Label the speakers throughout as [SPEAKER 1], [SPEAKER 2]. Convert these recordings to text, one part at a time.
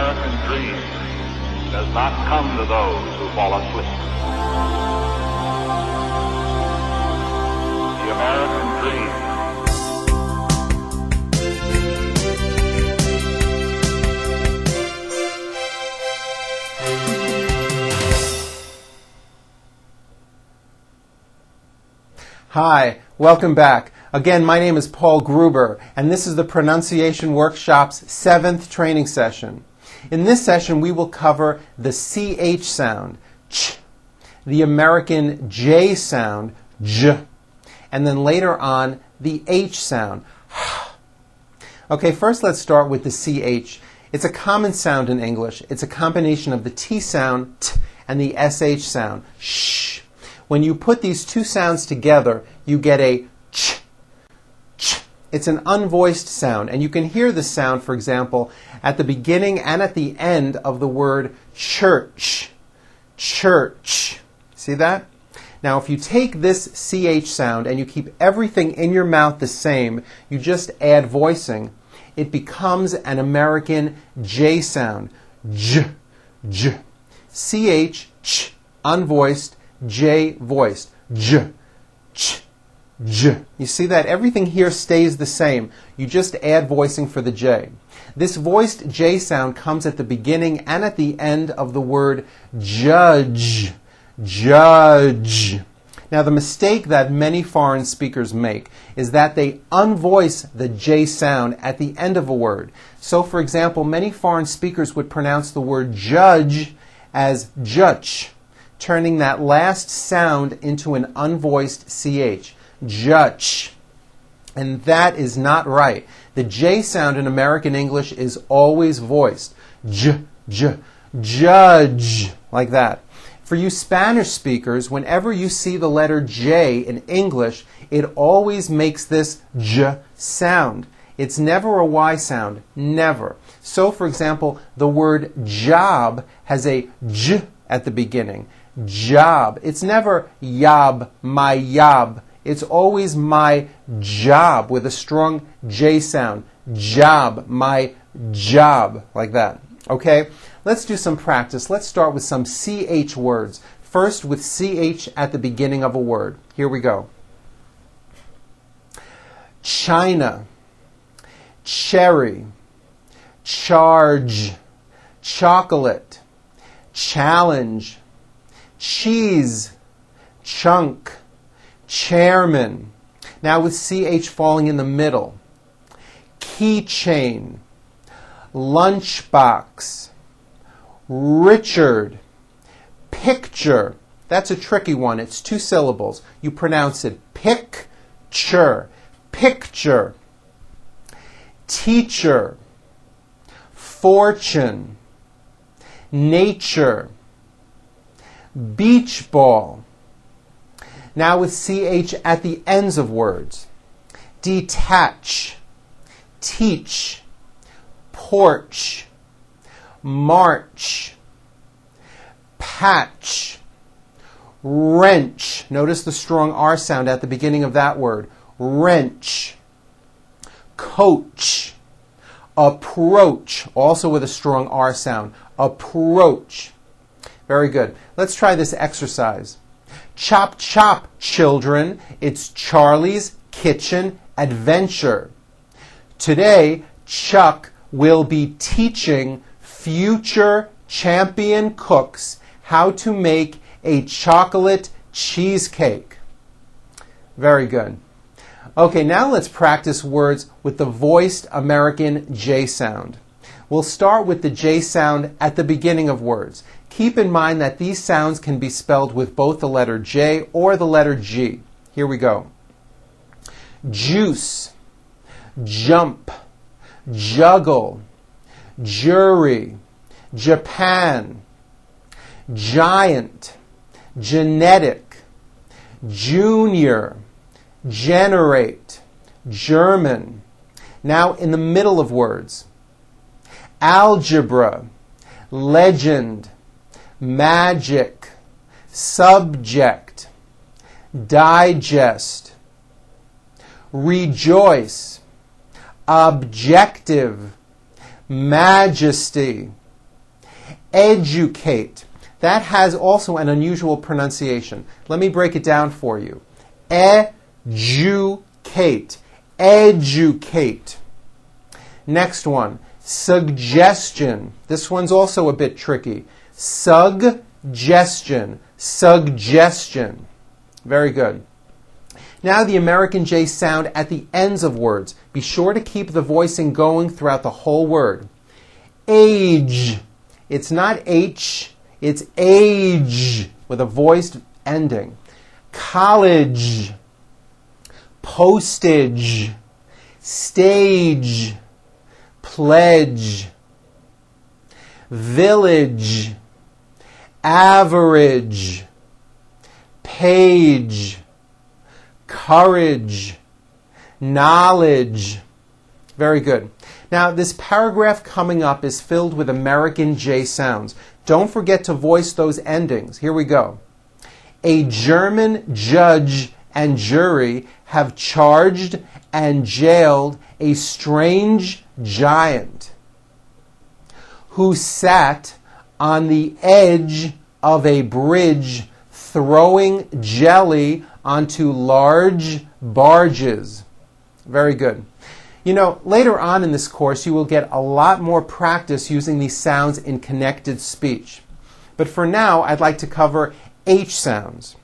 [SPEAKER 1] American dream does not come to those who fall asleep. The American dream.
[SPEAKER 2] Hi, welcome back. Again, my name is Paul Gruber, and this is the Pronunciation Workshop's 7th training session. In this session, we will cover the CH sound, ch, the American J sound, j, and then later on, the H sound, h. Okay, first let's start with the CH. It's a common sound in English. It's a combination of the T sound, t, and the SH sound, sh. When you put these two sounds together, you get a ch, ch. It's an unvoiced sound, and you can hear the sound, for example, at the beginning and at the end of the word church. Church. See that? Now, if you take this CH sound and you keep everything in your mouth the same, you just add voicing, it becomes an American J sound. J, j. CH, ch, unvoiced, J voiced. J, ch, j. You see that? Everything here stays the same. You just add voicing for the J. This voiced J sound comes at the beginning and at the end of the word judge. Judge. Now, the mistake that many foreign speakers make is that they unvoice the J sound at the end of a word. So, for example, many foreign speakers would pronounce the word judge as judge, turning that last sound into an unvoiced CH. Judge. And that is not right. The J sound in American English is always voiced. J, j, judge. Like that. For you Spanish speakers, whenever you see the letter J in English, it always makes this J sound. It's never a Y sound. Never. So, for example, the word job has a J at the beginning. Job. It's never yob, my yob. It's always my job with a strong J sound. Job, my job. Like that. Okay? Let's do some practice. Let's start with some CH words. First with CH at the beginning of a word. Here we go. China, cherry, charge, chocolate, challenge, cheese, chunk, chairman. Now with CH falling in the middle. Keychain, lunchbox, Richard, picture. That's a tricky one. It's 2 syllables. You pronounce it picture, picture. Teacher, fortune, nature, beach ball. Now with CH at the ends of words. Detach, teach, porch, march, patch, wrench. Notice the strong R sound at the beginning of that word. Wrench, coach, approach, also with a strong R sound. Approach. Very good. Let's try this exercise. Chop, chop, children. It's Charlie's Kitchen Adventure. Today, Chuck will be teaching future champion cooks how to make a chocolate cheesecake. Very good. Okay, now let's practice words with the voiced American J sound. We'll start with the J sound at the beginning of words. Keep in mind that these sounds can be spelled with both the letter J or the letter G. Here we go. Juice, jump, juggle, jury, Japan, giant, genetic, junior, generate, German. Now in the middle of words. Algebra, legend, magic, subject, digest, rejoice, objective, majesty, Educate. That has also an unusual pronunciation. Let me break it down for you. Educate. Educate. Next one, suggestion. This one's also a bit tricky. Suggestion. Suggestion. Very good. Now the American J sound at the ends of words. Be sure to keep the voicing going throughout the whole word. Age. It's not H, it's age with a voiced ending. College. Postage. Stage. Pledge. Village. Average. Page. Courage. Knowledge. Very good. Now, this paragraph coming up is filled with American J sounds. Don't forget to voice those endings. Here we go. A German judge and jury have charged and jailed a strange giant who sat on the edge of a bridge throwing jelly onto large barges. Very good. You know, later on in this course, you will get a lot more practice using these sounds in connected speech. But for now, I'd like to cover H sounds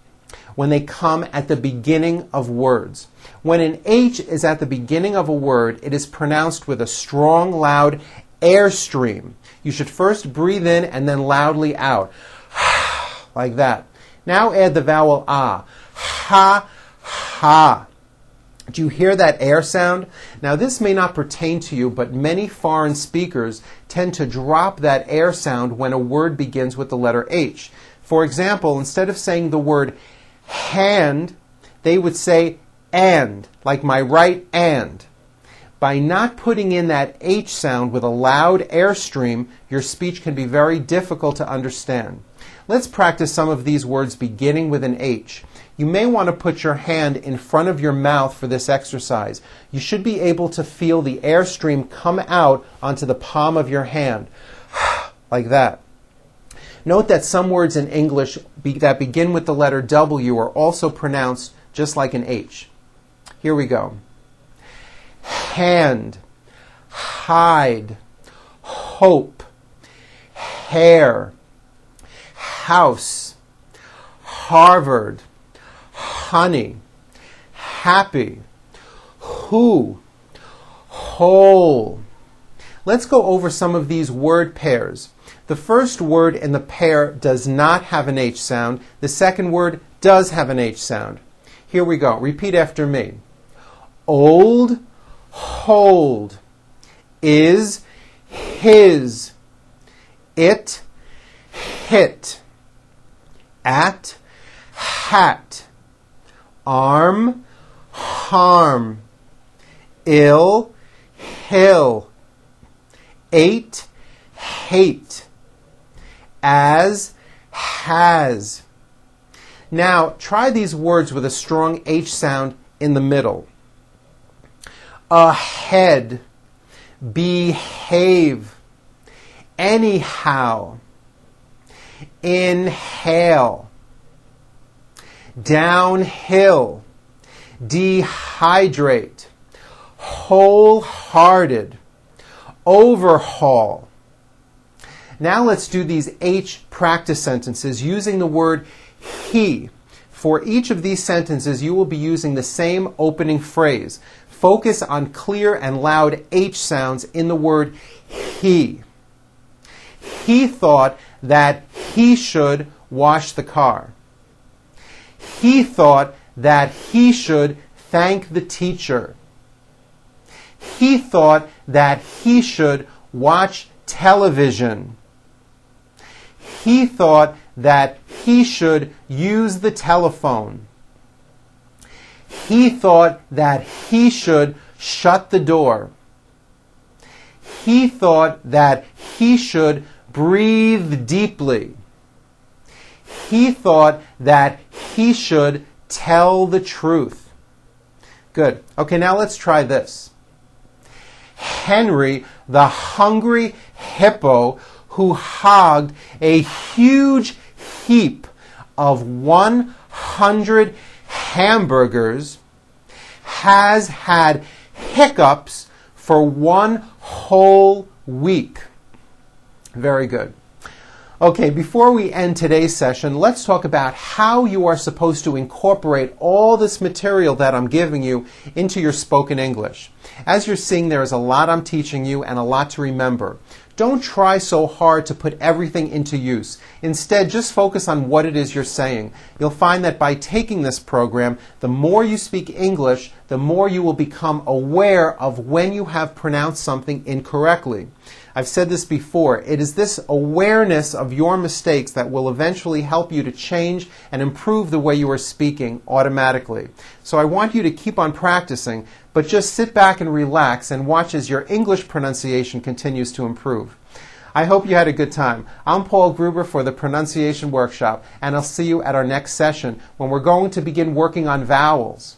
[SPEAKER 2] when they come at the beginning of words. When an H is at the beginning of a word, it is pronounced with a strong, loud airstream. You should first breathe in and then loudly out. Like that. Now add the vowel ah. Ha, ha. Do you hear that air sound? Now this may not pertain to you, but many foreign speakers tend to drop that air sound when a word begins with the letter H. For example, instead of saying the word hand, they would say and, like my right and. By not putting in that H sound with a loud airstream, your speech can be very difficult to understand. Let's practice some of these words beginning with an H. You may want to put your hand in front of your mouth for this exercise. You should be able to feel the airstream come out onto the palm of your hand, like that. Note that some words in English that begin with the letter W are also pronounced just like an H. Here we go. Hand, hide, hope, hair, house, Harvard, honey, happy, who, whole. Let's go over some of these word pairs. The first word in the pair does not have an H sound. The second word does have an H sound. Here we go. Repeat after me. Old, hold, is, his, it, hit, at, hat, arm, harm, ill, hill, ate, hate, as, has. Now, try these words with a strong H sound in the middle. Ahead, behave, anyhow, inhale, downhill, dehydrate, wholehearted, overhaul. Now let's do these H practice sentences using the word he. For each of these sentences, you will be using the same opening phrase. Focus on clear and loud H sounds in the word he. He thought that he should wash the car. He thought that he should thank the teacher. He thought that he should watch television. He thought that he should use the telephone. He thought that he should shut the door. He thought that he should breathe deeply. He thought that he should tell the truth. Good. Okay, now let's try this. Henry, the hungry hippo who hogged a huge heap of 100 hamburgers has had hiccups for 1 whole week. Very good. Okay, before we end today's session, let's talk about how you are supposed to incorporate all this material that I'm giving you into your spoken English. As you're seeing, there is a lot I'm teaching you and a lot to remember. Don't try so hard to put everything into use. Instead, just focus on what it is you're saying. You'll find that by taking this program, the more you speak English, the more you will become aware of when you have pronounced something incorrectly. I've said this before, it is this awareness of your mistakes that will eventually help you to change and improve the way you are speaking automatically. So I want you to keep on practicing, but just sit back and relax and watch as your English pronunciation continues to improve. I hope you had a good time. I'm Paul Gruber for the Pronunciation Workshop, and I'll see you at our next session when we're going to begin working on vowels.